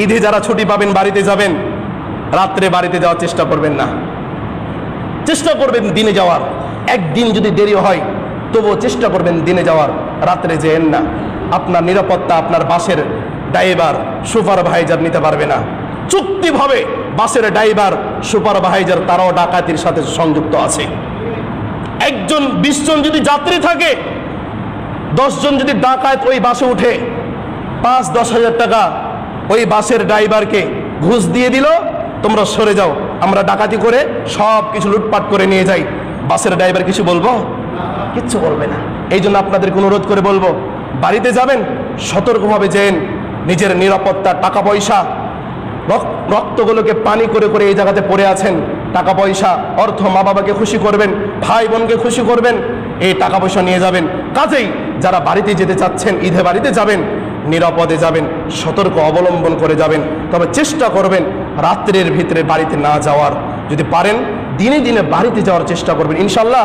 ঈদে যারা ছুটি পাবেন বাড়িতে যাবেন, রাত্রে বাড়িতে যাওয়ার চেষ্টা করবেন না, চেষ্টা করবেন দিনে যাওয়ার। একদিন যদি দেরি হয় তবুও চেষ্টা করবেন দিনে যাওয়ার, রাত্রে যেয়েন না। আপনার নিরাপত্তা আপনার বাসের ড্রাইভার সুপারভাইজার নিতে পারবে না। চুক্তিভাবে বাসের ড্রাইভার সুপারভাইজার তারাও ডাকাতির সাথে সংযুক্ত আছে। একজন 20 জন যদি যাত্রী থাকে, 10 জন যদি ডাকাত ওই বাসে উঠে, 5-10 হাজার টাকা ওই বাসের ড্রাইভারকে ঘুষ দিয়ে দিল, তোমরা সরে যাও, আমরা ডাকাতি করে সব কিছু লুটপাট করে নিয়ে যাই। বাসের ড্রাইভার কিছু বলবো? কিচ্ছু বলবে না। এই জন্য আপনাদেরকে অনুরোধ করে বলবো, বাড়িতে যাবেন সতর্কভাবে যেন, নিজের নিরাপত্তা, টাকা পয়সা, রক্তগুলোকে পানি করে করে এই জায়গাতে পড়ে আছেন। টাকা পয়সা, অর্থ, মা বাবাকে খুশি করবেন, ভাই বোনকে খুশি করবেন, এই টাকা পয়সা নিয়ে যাবেন। কাজেই যারা বাড়িতে যেতে চাচ্ছেন, ঈদে বাড়িতে যাবেন, নিরাপদে যাবেন, সতর্ক অবলম্বন করে যাবেন। তবে চেষ্টা করবেন রাত্রের ভিতরে বাড়িতে না যাওয়ার। যদি পারেন দিনে দিনে বাড়িতে যাওয়ার চেষ্টা করবেন ইনশাল্লাহ।